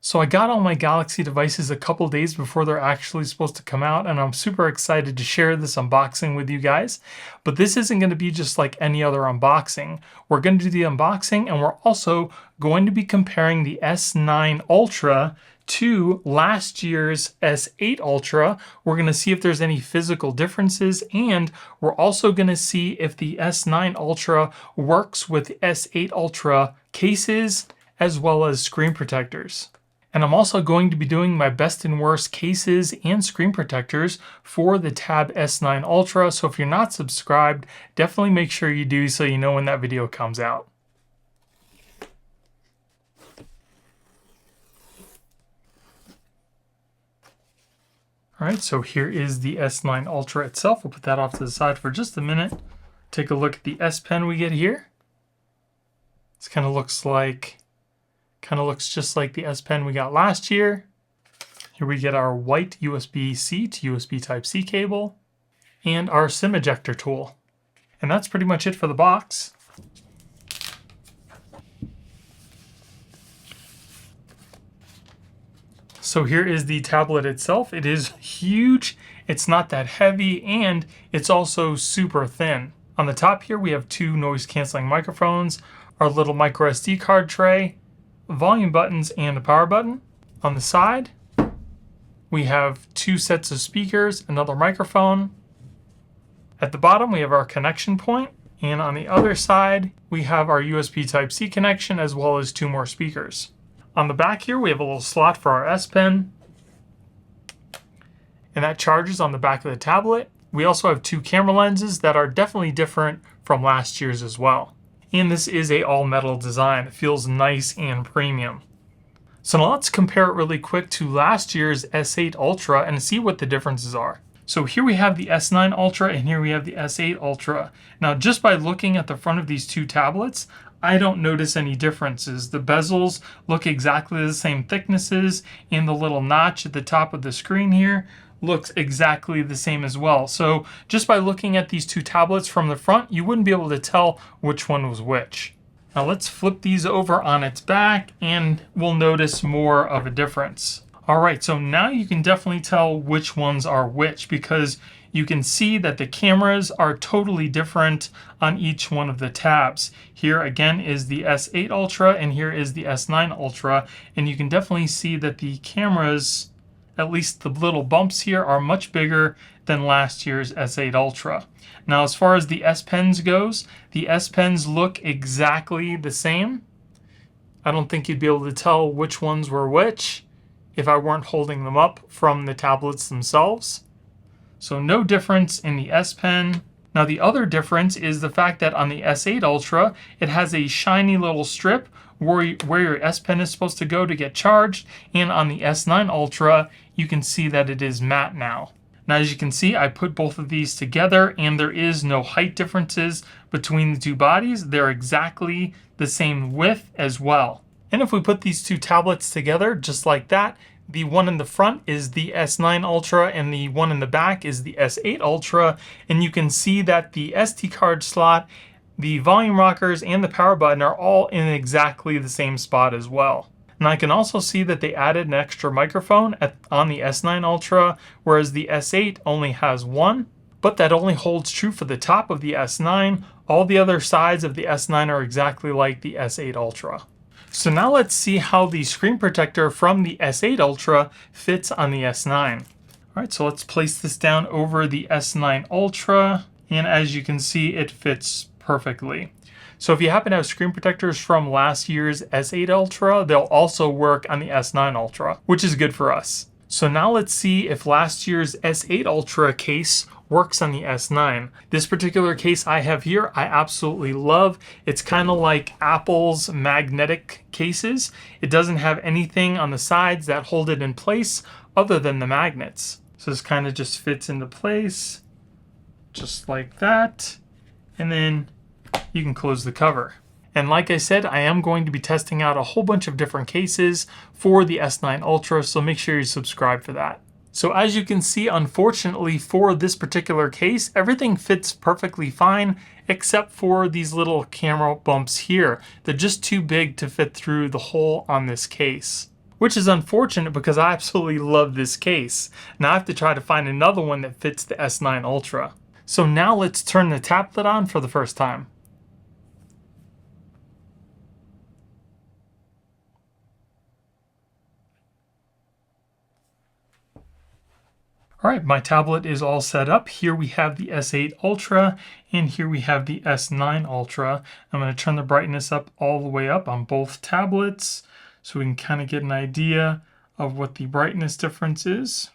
So I got all my Galaxy devices a couple days before they're actually supposed to come out, and I'm super excited to share this unboxing with you guys. But this isn't going to be just like any other unboxing. We're going to do the unboxing, and we're also going to be comparing the S9 Ultra to last year's S8 Ultra. We're going to see if there's any physical differences, and we're also going to see if the S9 Ultra works with S8 Ultra cases as well as screen protectors. And I'm also going to be doing my best and worst cases and screen protectors for the Tab S9 Ultra. So if you're not subscribed, definitely make sure you do so you know when that video comes out. All right, so here is the S9 Ultra itself. We'll put that off to the side for just a minute. Take a look at the S Pen we get here. This kind of looks just like the S Pen we got last year. Here we get our white USB-C to USB Type-C cable and our SIM ejector tool. And that's pretty much it for the box. So here is the tablet itself. It is huge, it's not that heavy, and it's also super thin. On the top here we have two noise canceling microphones, our little micro SD card tray, volume buttons, and a power button. On the side, we have two sets of speakers, another microphone. At the bottom, we have our connection point, and on the other side, we have our USB Type-C connection as well as two more speakers. On the back here, we have a little slot for our S Pen, and that charges on the back of the tablet. We also have two camera lenses that are definitely different from last year's as well. And this is a all-metal design. It feels nice and premium. So now let's compare it really quick to last year's S8 Ultra and see what the differences are. So here we have the S9 Ultra and here we have the S8 Ultra. Now just by looking at the front of these two tablets, I don't notice any differences. The bezels look exactly the same thicknesses, and the little notch at the top of the screen here looks exactly the same as well. So just by looking at these two tablets from the front, you wouldn't be able to tell which one was which. Now let's flip these over on its back and we'll notice more of a difference. All right, so now you can definitely tell which ones are which because you can see that the cameras are totally different on each one of the tabs. Here again is the S8 Ultra and here is the S9 Ultra, and you can definitely see that the cameras, at least the little bumps here, are much bigger than last year's S8 Ultra. Now as far as the S Pens goes, the S Pens look exactly the same. I don't think you'd be able to tell which ones were which if I weren't holding them up from the tablets themselves. So no difference in the S Pen. Now the other difference is the fact that on the S8 Ultra, it has a shiny little strip where your S Pen is supposed to go to get charged, and on the S9 Ultra, you can see that it is matte now. Now as you can see, I put both of these together and there is no height differences between the two bodies. They're exactly the same width as well. And if we put these two tablets together just like that, the one in the front is the S9 Ultra and the one in the back is the S8 Ultra, and you can see that the SD card slot, the volume rockers, and the power button are all in exactly the same spot as well. And I can also see that they added an extra microphone on the S9 Ultra, whereas the S8 only has one, but that only holds true for the top of the S9. All the other sides of the S9 are exactly like the S8 Ultra. So now let's see how the screen protector from the S8 Ultra fits on the S9. All right, so let's place this down over the S9 Ultra, and as you can see, it fits perfectly. So if you happen to have screen protectors from last year's S8 Ultra, they'll also work on the S9 Ultra, which is good for us. So now let's see if last year's S8 Ultra case works on the S9. This particular case I have here, I absolutely love. It's kind of like Apple's magnetic cases. It doesn't have anything on the sides that hold it in place other than the magnets. So this kind of just fits into place, just like that. And then you can close the cover. And like I said, I am going to be testing out a whole bunch of different cases for the S9 Ultra, so make sure you subscribe for that. So as you can see, unfortunately for this particular case, everything fits perfectly fine except for these little camera bumps here. They're just too big to fit through the hole on this case. which is unfortunate because I absolutely love this case. Now I have to try to find another one that fits the S9 Ultra. So now let's turn the tablet on for the first time. All right, my tablet is all set up. Here we have the S8 Ultra, and here we have the S9 Ultra. I'm going to turn the brightness up all the way up on both tablets so we can kind of get an idea of what the brightness difference is.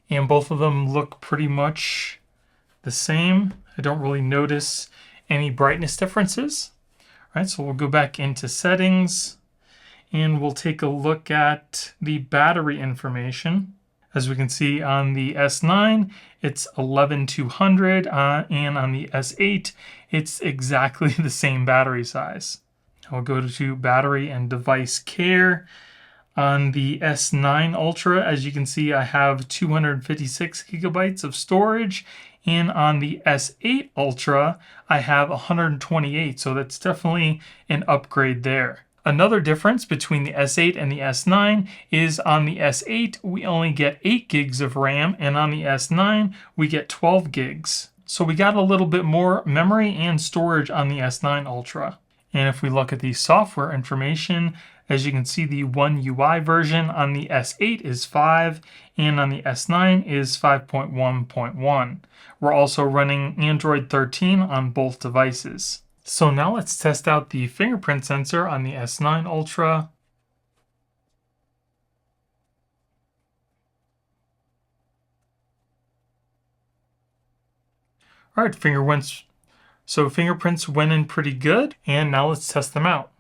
And both of them look pretty much the same. I don't really notice any brightness differences. All right, so we'll go back into settings. And we'll take a look at the battery information. As we can see on the S9, it's 11,200, and on the S8, it's exactly the same battery size. I'll go to battery and device care. On the S9 Ultra, as you can see, I have 256 gigabytes of storage, and on the S8 Ultra, I have 128, so that's definitely an upgrade there. Another difference between the S8 and the S9 is on the S8, we only get 8 gigs of RAM, and on the S9, we get 12 gigs. So we got a little bit more memory and storage on the S9 Ultra. And if we look at the software information, as you can see, the One UI version on the S8 is 5, and on the S9 is 5.1.1. We're also running Android 13 on both devices. So now let's test out the fingerprint sensor on the S9 Ultra. All right, fingerprints went in pretty good, and now let's test them out.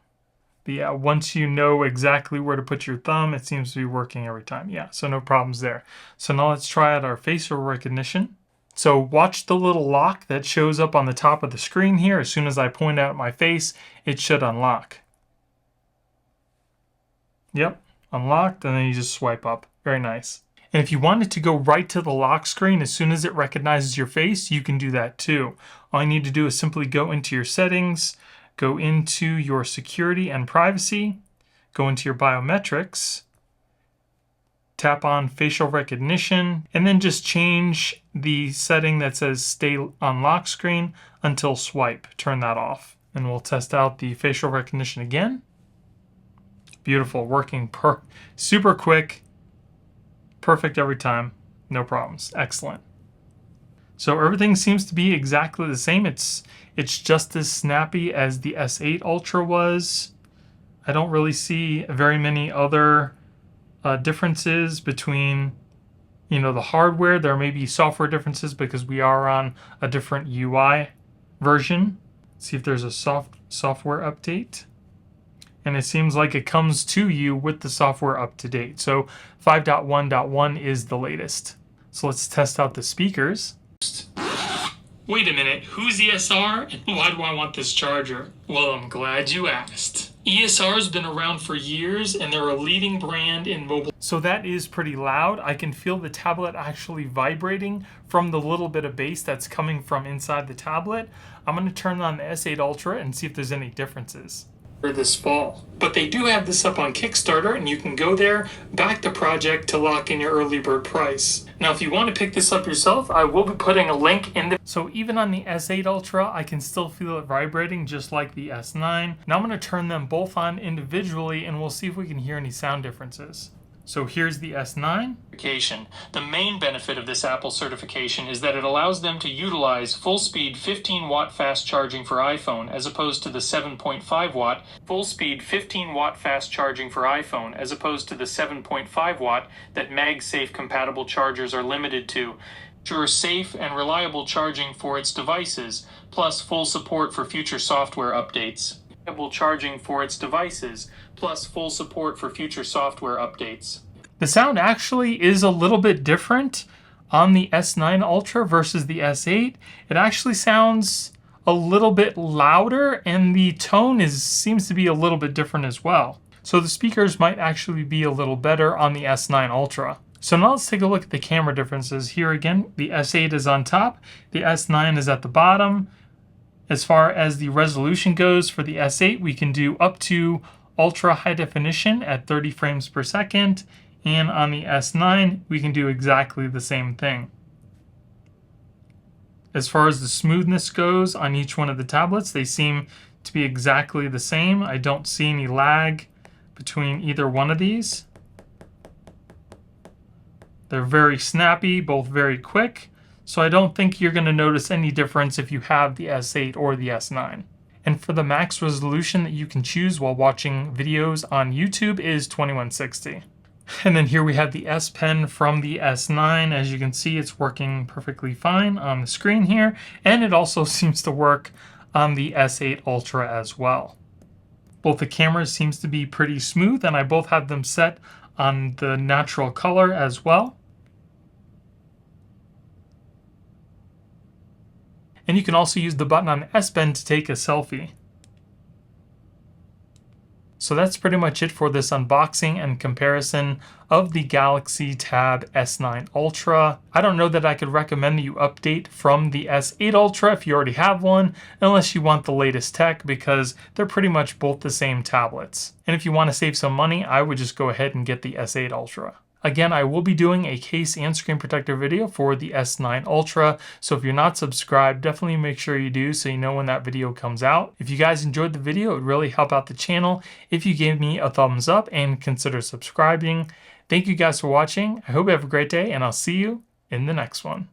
But yeah, once you know exactly where to put your thumb, it seems to be working every time. Yeah, so no problems there. So now let's try out our facial recognition. So watch the little lock that shows up on the top of the screen here. As soon as I point out my face, it should unlock. Yep, unlocked, and then you just swipe up. Very nice. And if you want it to go right to the lock screen as soon as it recognizes your face, you can do that too. All you need to do is simply go into your settings, go into your security and privacy, go into your biometrics, tap on facial recognition, and then just change the setting that says stay on lock screen until swipe. Turn that off. And we'll test out the facial recognition again. Beautiful, working super quick, perfect every time, no problems, excellent. So everything seems to be exactly the same. It's just as snappy as the S8 Ultra was. I don't really see very many other differences between, the hardware. There may be software differences because we are on a different UI version. Let's see if there's a software update. And it seems like it comes to you with the software up to date. So 5.1.1 is the latest. So let's test out the speakers. Wait a minute, who's ESR and why do I want this charger? Well, I'm glad you asked. ESR's been around for years and they're a leading brand in mobile. So that is pretty loud. I can feel the tablet actually vibrating from the little bit of bass that's coming from inside the tablet. I'm going to turn on the S8 Ultra and see if there's any differences. This fall. But they do have this up on Kickstarter, and you can go there, back the project to lock in your early bird price. Now, if you want to pick this up yourself, I will be putting a link in the... So even on the S8 Ultra, I can still feel it vibrating just like the S9. Now I'm going to turn them both on individually, and we'll see if we can hear any sound differences. So here's the S9. The main benefit of this Apple certification is that it allows them to utilize full-speed 15-watt fast charging for iPhone as opposed to the 7.5-watt full-speed 15-watt fast charging for iPhone as opposed to the 7.5-watt that MagSafe compatible chargers are limited to. Ensure safe and reliable charging for its devices, plus full support for future software updates. Charging for its devices, plus full support for future software updates. The sound actually is a little bit different on the S9 Ultra versus the S8. It actually sounds a little bit louder, and the tone seems to be a little bit different as well. So the speakers might actually be a little better on the S9 Ultra. So now let's take a look at the camera differences. Here again, the S8 is on top, the S9 is at the bottom. As far as the resolution goes for the S8, we can do up to ultra high definition at 30 frames per second, and on the S9, we can do exactly the same thing. As far as the smoothness goes on each one of the tablets, they seem to be exactly the same. I don't see any lag between either one of these. They're very snappy, both very quick, so I don't think you're going to notice any difference if you have the S8 or the S9. And for the max resolution that you can choose while watching videos on YouTube is 2160. And then here we have the S Pen from the S9. As you can see, it's working perfectly fine on the screen here, and it also seems to work on the S8 Ultra as well. Both the cameras seems to be pretty smooth, and I both have them set on the natural color as well. And you can also use the button on S Pen to take a selfie. So that's pretty much it for this unboxing and comparison of the Galaxy Tab S9 Ultra. I don't know that I could recommend that you update from the S8 Ultra if you already have one, unless you want the latest tech, because they're pretty much both the same tablets. And if you want to save some money, I would just go ahead and get the S8 Ultra. Again, I will be doing a case and screen protector video for the S9 Ultra, so if you're not subscribed, definitely make sure you do so you know when that video comes out. If you guys enjoyed the video, it would really help out the channel if you gave me a thumbs up and consider subscribing. Thank you guys for watching. I hope you have a great day, and I'll see you in the next one.